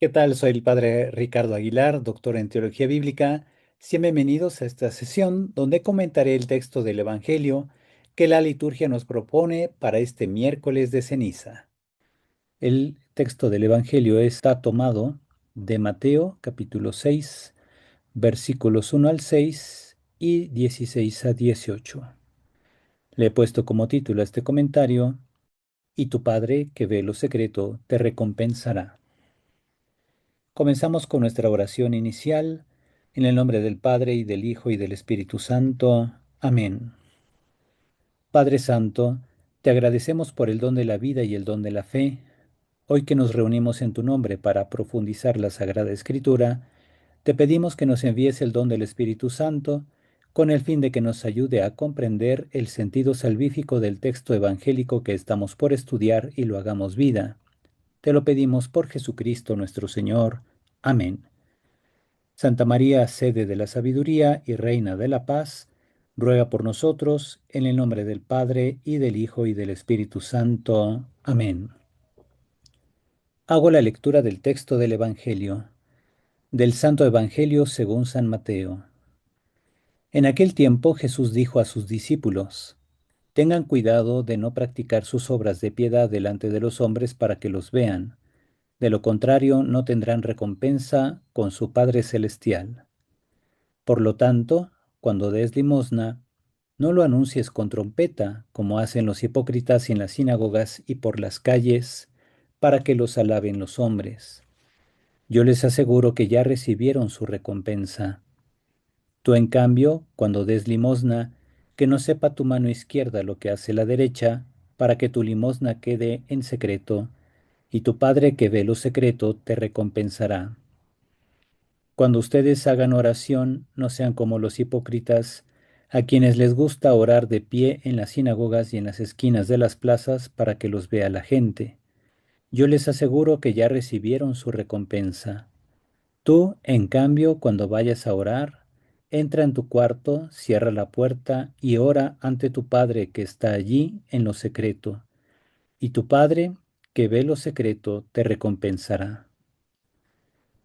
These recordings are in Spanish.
¿Qué tal? Soy el padre Ricardo Aguilar, doctor en teología bíblica. Sean bienvenidos a esta sesión donde comentaré el texto del Evangelio que la liturgia nos propone para este miércoles de ceniza. El texto del Evangelio está tomado de Mateo capítulo 6, versículos 1 al 6 y 16 a 18. Le he puesto como título a este comentario: Y tu Padre que ve lo secreto te recompensará. Comenzamos con nuestra oración inicial, en el nombre del Padre y del Hijo y del Espíritu Santo. Amén. Padre Santo, te agradecemos por el don de la vida y el don de la fe. Hoy que nos reunimos en tu nombre para profundizar la Sagrada Escritura, te pedimos que nos envíes el don del Espíritu Santo, con el fin de que nos ayude a comprender el sentido salvífico del texto evangélico que estamos por estudiar y lo hagamos vida. Te lo pedimos por Jesucristo nuestro Señor. Amén. Santa María, sede de la sabiduría y reina de la paz, ruega por nosotros, en el nombre del Padre, y del Hijo, y del Espíritu Santo. Amén. Hago la lectura del texto del Evangelio, del Santo Evangelio según San Mateo. En aquel tiempo Jesús dijo a sus discípulos: Tengan cuidado de no practicar sus obras de piedad delante de los hombres para que los vean. De lo contrario, no tendrán recompensa con su Padre Celestial. Por lo tanto, cuando des limosna, no lo anuncies con trompeta, como hacen los hipócritas en las sinagogas y por las calles, para que los alaben los hombres. Yo les aseguro que ya recibieron su recompensa. Tú, en cambio, cuando des limosna, que no sepa tu mano izquierda lo que hace la derecha, para que tu limosna quede en secreto, y tu Padre que ve lo secreto te recompensará. Cuando ustedes hagan oración, no sean como los hipócritas, a quienes les gusta orar de pie en las sinagogas y en las esquinas de las plazas para que los vea la gente. Yo les aseguro que ya recibieron su recompensa. Tú, en cambio, cuando vayas a orar, entra en tu cuarto, cierra la puerta y ora ante tu Padre que está allí en lo secreto, y tu Padre, que ve lo secreto, te recompensará.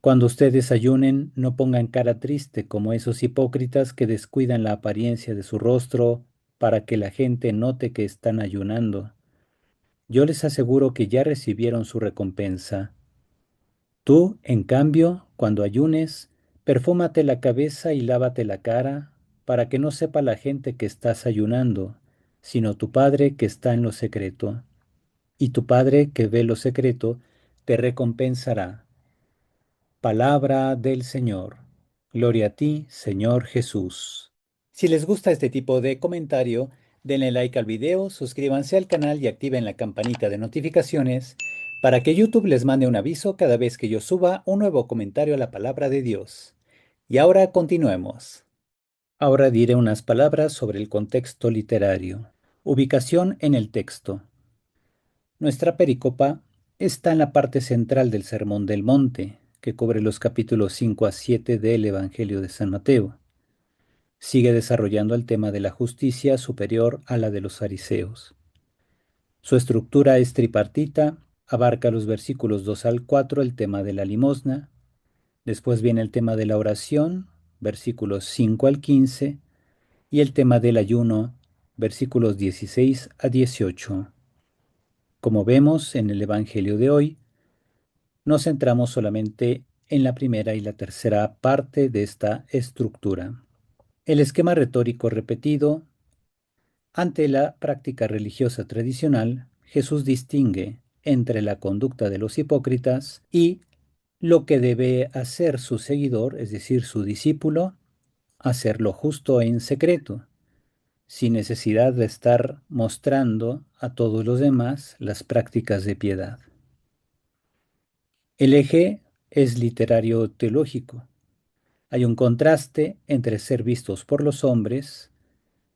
Cuando ustedes ayunen, no pongan cara triste como esos hipócritas que descuidan la apariencia de su rostro para que la gente note que están ayunando. Yo les aseguro que ya recibieron su recompensa. Tú, en cambio, cuando ayunes, perfúmate la cabeza y lávate la cara, para que no sepa la gente que estás ayunando, sino tu Padre que está en lo secreto. Y tu Padre que ve lo secreto te recompensará. Palabra del Señor. Gloria a ti, Señor Jesús. Si les gusta este tipo de comentario, denle like al video, suscríbanse al canal y activen la campanita de notificaciones para que YouTube les mande un aviso cada vez que yo suba un nuevo comentario a la palabra de Dios. Y ahora continuemos. Ahora diré unas palabras sobre el contexto literario. Ubicación en el texto. Nuestra pericopa está en la parte central del Sermón del Monte, que cubre los capítulos 5 a 7 del Evangelio de San Mateo. Sigue desarrollando el tema de la justicia superior a la de los fariseos. Su estructura es tripartita, abarca los versículos 2 al 4 el tema de la limosna, después viene el tema de la oración, versículos 5 al 15, y el tema del ayuno, versículos 16 a 18. Como vemos en el Evangelio de hoy, nos centramos solamente en la primera y la tercera parte de esta estructura. El esquema retórico repetido: ante la práctica religiosa tradicional, Jesús distingue entre la conducta de los hipócritas y lo que debe hacer su seguidor, es decir, su discípulo, hacerlo justo en secreto, sin necesidad de estar mostrando a todos los demás las prácticas de piedad. El eje es literario teológico. Hay un contraste entre ser vistos por los hombres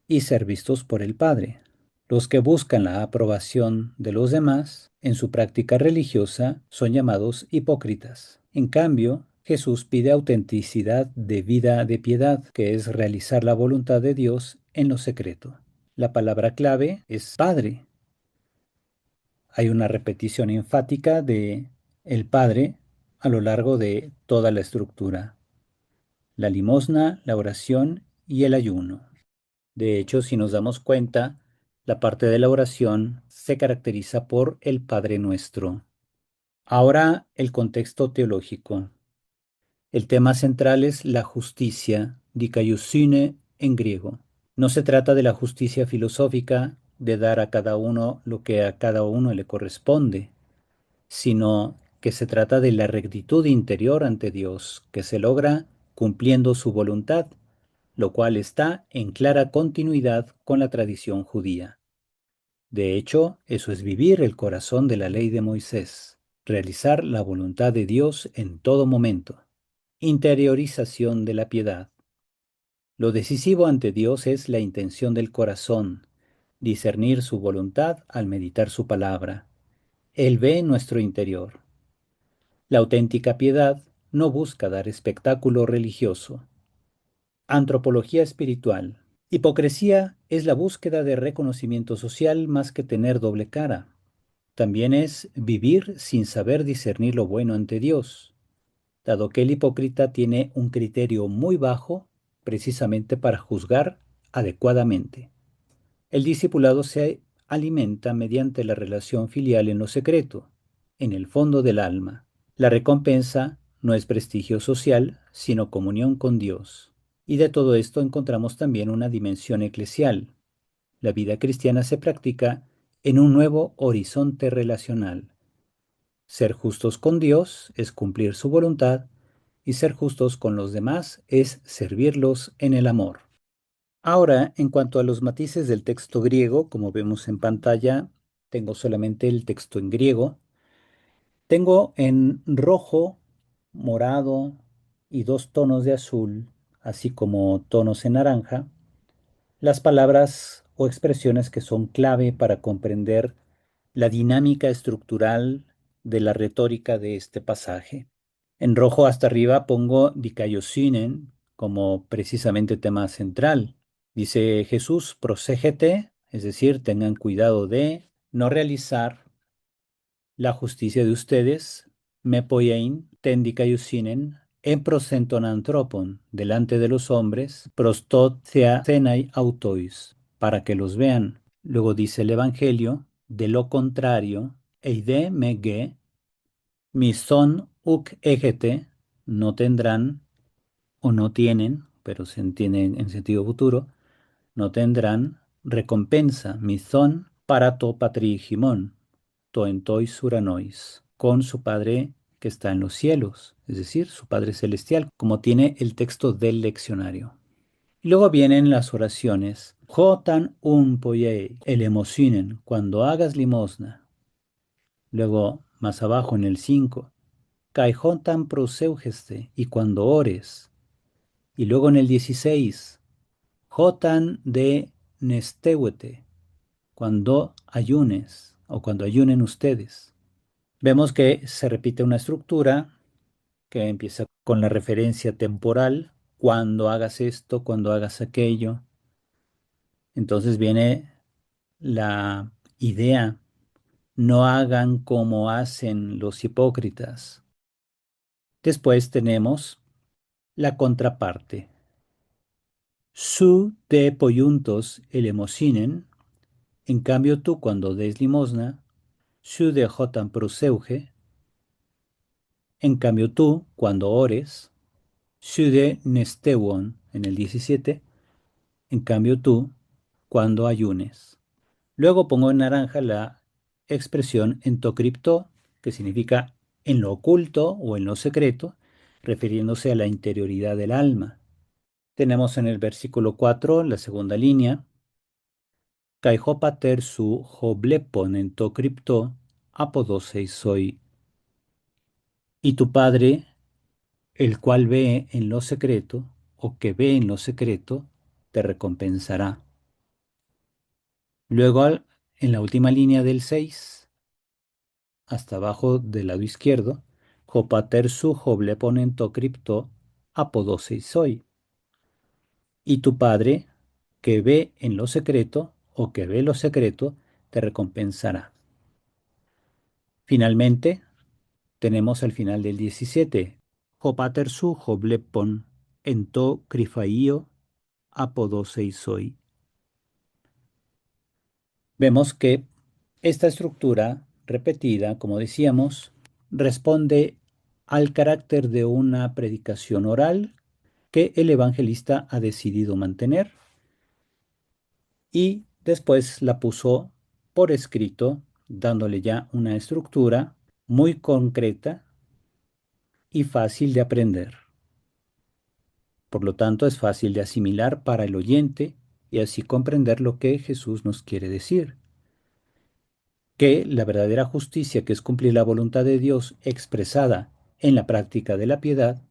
y ser vistos por el Padre. Los que buscan la aprobación de los demás en su práctica religiosa son llamados hipócritas. En cambio, Jesús pide autenticidad de vida de piedad, que es realizar la voluntad de Dios en lo secreto. La palabra clave es Padre. Hay una repetición enfática de el Padre a lo largo de toda la estructura: la limosna, la oración y el ayuno. De hecho, si nos damos cuenta, la parte de la oración se caracteriza por el Padre Nuestro. Ahora, el contexto teológico. El tema central es la justicia, dikaiosune en griego. No se trata de la justicia filosófica de dar a cada uno lo que a cada uno le corresponde, sino que se trata de la rectitud interior ante Dios, que se logra cumpliendo su voluntad, lo cual está en clara continuidad con la tradición judía. De hecho, eso es vivir el corazón de la ley de Moisés, realizar la voluntad de Dios en todo momento. Interiorización de la piedad. Lo decisivo ante Dios es la intención del corazón, discernir su voluntad al meditar su palabra. Él ve nuestro interior. La auténtica piedad no busca dar espectáculo religioso. Antropología espiritual. Hipocresía es la búsqueda de reconocimiento social más que tener doble cara. También es vivir sin saber discernir lo bueno ante Dios, dado que el hipócrita tiene un criterio muy bajo precisamente para juzgar adecuadamente. El discipulado se alimenta mediante la relación filial en lo secreto, en el fondo del alma. La recompensa no es prestigio social, sino comunión con Dios. Y de todo esto encontramos también una dimensión eclesial. La vida cristiana se practica en un nuevo horizonte relacional. Ser justos con Dios es cumplir su voluntad y ser justos con los demás es servirlos en el amor. Ahora, en cuanto a los matices del texto griego, como vemos en pantalla, tengo solamente el texto en griego. Tengo en rojo, morado y dos tonos de azul, así como tonos en naranja, las palabras o expresiones que son clave para comprender la dinámica estructural de la retórica de este pasaje. En rojo hasta arriba pongo dikaiosinen como precisamente tema central. Dice Jesús, proségete, es decir, tengan cuidado de no realizar la justicia de ustedes, me poiein, ten dikaiosinen, en prosenton anthropon, delante de los hombres, prostot thea cenai autois, para que los vean. Luego dice el Evangelio, de lo contrario, eide me mi son uk egete, no tendrán o no tienen, pero se entiende en sentido futuro, no tendrán recompensa, mi son para to patrigimon, to entois uranois, con su Padre que está en los cielos, es decir, su Padre celestial, como tiene el texto del leccionario. Y luego vienen las oraciones. Jotan un poye, el emocinen, cuando hagas limosna. Luego, más abajo en el 5, Caijotan proseugeste, y cuando ores. Y luego en el 16, Jotan de nestewete, cuando ayunes, o cuando ayunen ustedes. Vemos que se repite una estructura que empieza con la referencia temporal, cuando hagas esto, cuando hagas aquello. Entonces viene la idea, no hagan como hacen los hipócritas. Después tenemos la contraparte. Su de poyuntos elemosinen, en cambio tú cuando des limosna, su de jotan proseuge, en cambio tú cuando ores, su de nestewon, en el 17, en cambio tú cuando ayunes. Luego pongo en naranja la expresión entocriptó, que significa en lo oculto o en lo secreto, refiriéndose a la interioridad del alma. Tenemos en el versículo 4, la segunda línea, Kaiho pater su hoblepon entocriptó, apodoseis soy. Y tu Padre, el cual ve en lo secreto, o que ve en lo secreto, te recompensará. Luego, en la última línea del 6, hasta abajo del lado izquierdo, Jopater su joble ponento cripto apodose soy. Y tu Padre, que ve en lo secreto, o que ve lo secreto, te recompensará. Finalmente, tenemos al final del 17. Ho pater su, ho blepon, ento crifaio, apodoseisoi. Vemos que esta estructura repetida, como decíamos, responde al carácter de una predicación oral que el evangelista ha decidido mantener y después la puso por escrito, dándole ya una estructura muy concreta y fácil de aprender. Por lo tanto, es fácil de asimilar para el oyente y así comprender lo que Jesús nos quiere decir. Que la verdadera justicia, que es cumplir la voluntad de Dios expresada en la práctica de la piedad,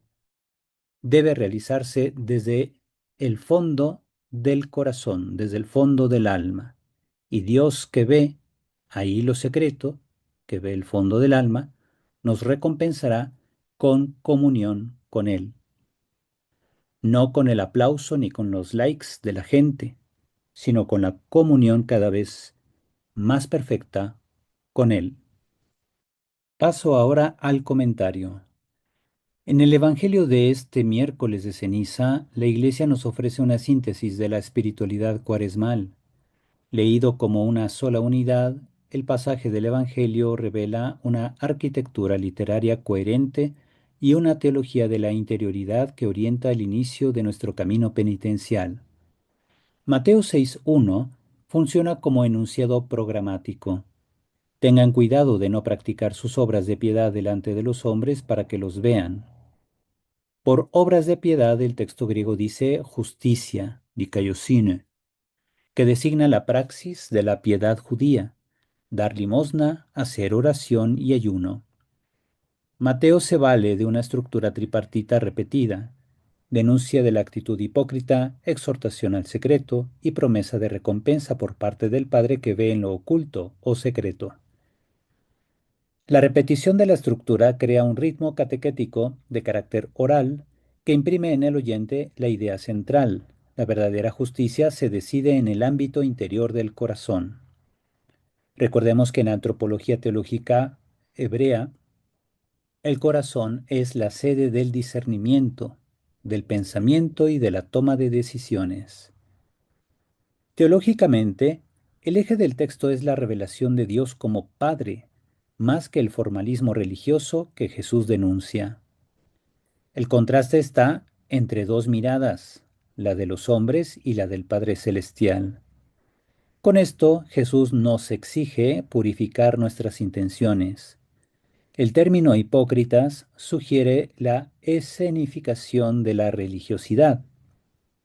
debe realizarse desde el fondo del corazón, desde el fondo del alma. Y Dios, que ve ahí lo secreto, que ve el fondo del alma, nos recompensará con comunión con Él, no con el aplauso ni con los likes de la gente, sino con la comunión cada vez más perfecta con Él. Paso ahora al comentario. En el Evangelio de este miércoles de ceniza, la Iglesia nos ofrece una síntesis de la espiritualidad cuaresmal. Leído como una sola unidad, el pasaje del Evangelio revela una arquitectura literaria coherente y una teología de la interioridad que orienta el inicio de nuestro camino penitencial. Mateo 6.1 funciona como enunciado programático. Tengan cuidado de no practicar sus obras de piedad delante de los hombres para que los vean. Por obras de piedad, el texto griego dice justicia, dikaiosune, que designa la praxis de la piedad judía, dar limosna, hacer oración y ayuno. Mateo se vale de una estructura tripartita repetida, denuncia de la actitud hipócrita, exhortación al secreto y promesa de recompensa por parte del Padre que ve en lo oculto o secreto. La repetición de la estructura crea un ritmo catequético de carácter oral que imprime en el oyente la idea central. La verdadera justicia se decide en el ámbito interior del corazón. Recordemos que en antropología teológica hebrea, el corazón es la sede del discernimiento, del pensamiento y de la toma de decisiones. Teológicamente, el eje del texto es la revelación de Dios como Padre, más que el formalismo religioso que Jesús denuncia. El contraste está entre dos miradas, la de los hombres y la del Padre Celestial. Con esto, Jesús nos exige purificar nuestras intenciones. El término hipócritas sugiere la escenificación de la religiosidad.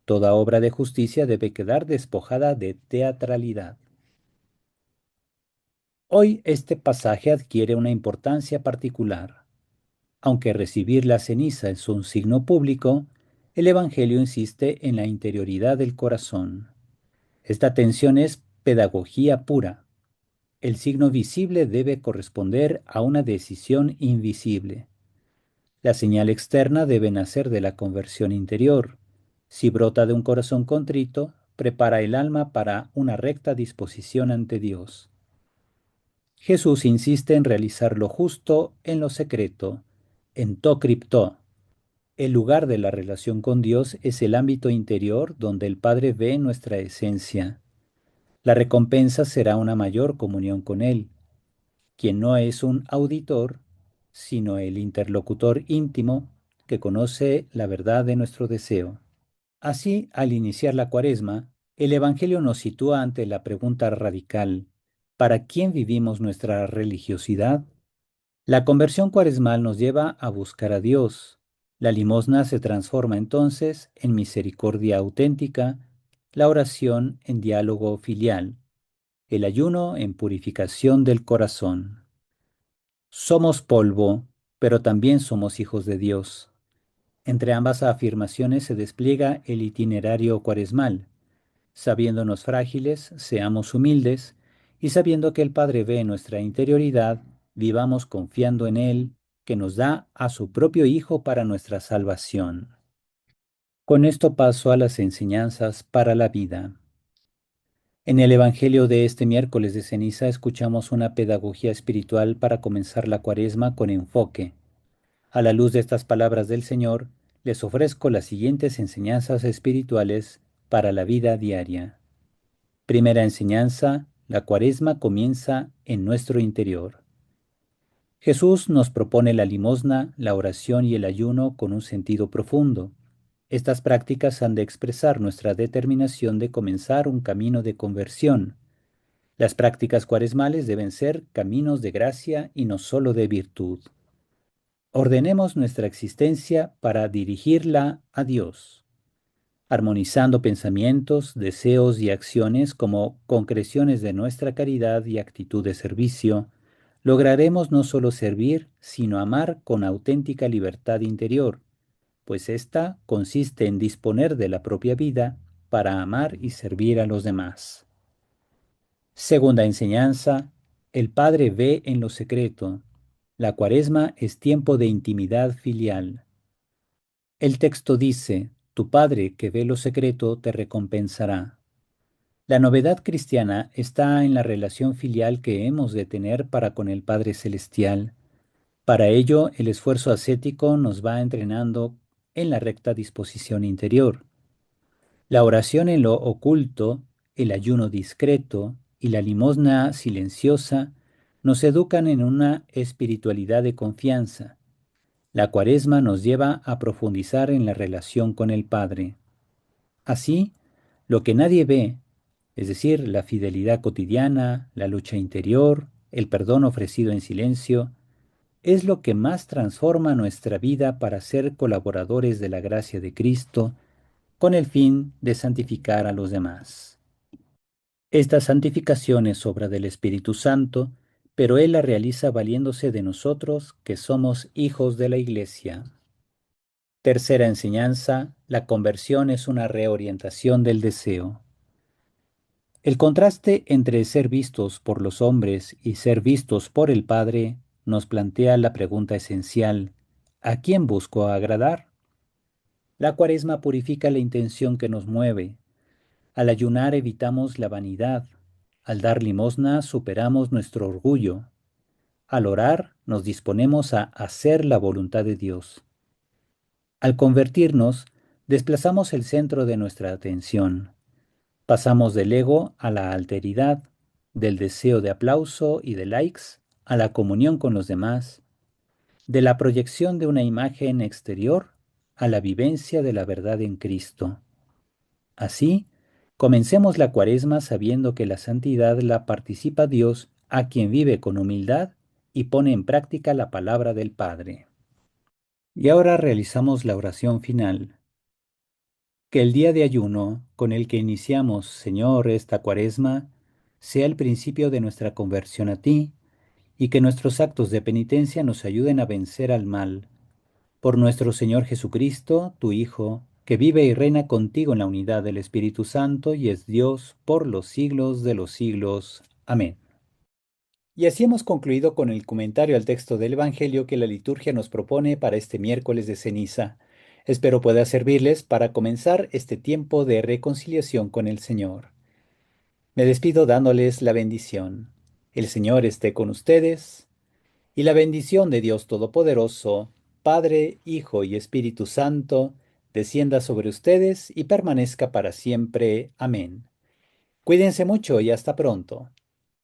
Toda obra de justicia debe quedar despojada de teatralidad. Hoy este pasaje adquiere una importancia particular. Aunque recibir la ceniza es un signo público, el Evangelio insiste en la interioridad del corazón. Esta tensión es pedagogía pura. El signo visible debe corresponder a una decisión invisible. La señal externa debe nacer de la conversión interior. Si brota de un corazón contrito, prepara el alma para una recta disposición ante Dios. Jesús insiste en realizar lo justo en lo secreto, en to criptó. El lugar de la relación con Dios es el ámbito interior donde el Padre ve nuestra esencia. La recompensa será una mayor comunión con Él, quien no es un auditor, sino el interlocutor íntimo que conoce la verdad de nuestro deseo. Así, al iniciar la Cuaresma, el Evangelio nos sitúa ante la pregunta radical: ¿para quién vivimos nuestra religiosidad? La conversión cuaresmal nos lleva a buscar a Dios. La limosna se transforma entonces en misericordia auténtica, la oración en diálogo filial, el ayuno en purificación del corazón. Somos polvo, pero también somos hijos de Dios. Entre ambas afirmaciones se despliega el itinerario cuaresmal. Sabiéndonos frágiles, seamos humildes, y sabiendo que el Padre ve nuestra interioridad, vivamos confiando en Él, que nos da a su propio Hijo para nuestra salvación. Con esto paso a las enseñanzas para la vida. En el Evangelio de este miércoles de ceniza escuchamos una pedagogía espiritual para comenzar la cuaresma con enfoque. A la luz de estas palabras del Señor, les ofrezco las siguientes enseñanzas espirituales para la vida diaria. Primera enseñanza, la cuaresma comienza en nuestro interior. Jesús nos propone la limosna, la oración y el ayuno con un sentido profundo. Estas prácticas han de expresar nuestra determinación de comenzar un camino de conversión. Las prácticas cuaresmales deben ser caminos de gracia y no solo de virtud. Ordenemos nuestra existencia para dirigirla a Dios, armonizando pensamientos, deseos y acciones como concreciones de nuestra caridad y actitud de servicio. Lograremos no solo servir, sino amar con auténtica libertad interior, pues ésta consiste en disponer de la propia vida para amar y servir a los demás. Segunda enseñanza, el Padre ve en lo secreto. La cuaresma es tiempo de intimidad filial. El texto dice, tu Padre que ve lo secreto te recompensará. La novedad cristiana está en la relación filial que hemos de tener para con el Padre Celestial. Para ello, el esfuerzo ascético nos va entrenando en la recta disposición interior. La oración en lo oculto, el ayuno discreto y la limosna silenciosa nos educan en una espiritualidad de confianza. La cuaresma nos lleva a profundizar en la relación con el Padre. Así, lo que nadie ve, es decir, la fidelidad cotidiana, la lucha interior, el perdón ofrecido en silencio, es lo que más transforma nuestra vida para ser colaboradores de la gracia de Cristo con el fin de santificar a los demás. Esta santificación es obra del Espíritu Santo, pero Él la realiza valiéndose de nosotros que somos hijos de la Iglesia. Tercera enseñanza, la conversión es una reorientación del deseo. El contraste entre ser vistos por los hombres y ser vistos por el Padre nos plantea la pregunta esencial, ¿a quién busco agradar? La cuaresma purifica la intención que nos mueve. Al ayunar evitamos la vanidad. Al dar limosna superamos nuestro orgullo. Al orar nos disponemos a hacer la voluntad de Dios. Al convertirnos, desplazamos el centro de nuestra atención. Pasamos del ego a la alteridad, del deseo de aplauso y de likes a la comunión con los demás, de la proyección de una imagen exterior a la vivencia de la verdad en Cristo. Así, comencemos la cuaresma sabiendo que la santidad la participa Dios a quien vive con humildad y pone en práctica la palabra del Padre. Y ahora realizamos la oración final. Que el día de ayuno con el que iniciamos, Señor, esta cuaresma, sea el principio de nuestra conversión a ti, y que nuestros actos de penitencia nos ayuden a vencer al mal. Por nuestro Señor Jesucristo, tu Hijo, que vive y reina contigo en la unidad del Espíritu Santo y es Dios por los siglos de los siglos. Amén. Y así hemos concluido con el comentario al texto del Evangelio que la liturgia nos propone para este miércoles de ceniza. Espero pueda servirles para comenzar este tiempo de reconciliación con el Señor. Me despido dándoles la bendición. El Señor esté con ustedes, y la bendición de Dios Todopoderoso, Padre, Hijo y Espíritu Santo, descienda sobre ustedes y permanezca para siempre. Amén. Cuídense mucho y hasta pronto.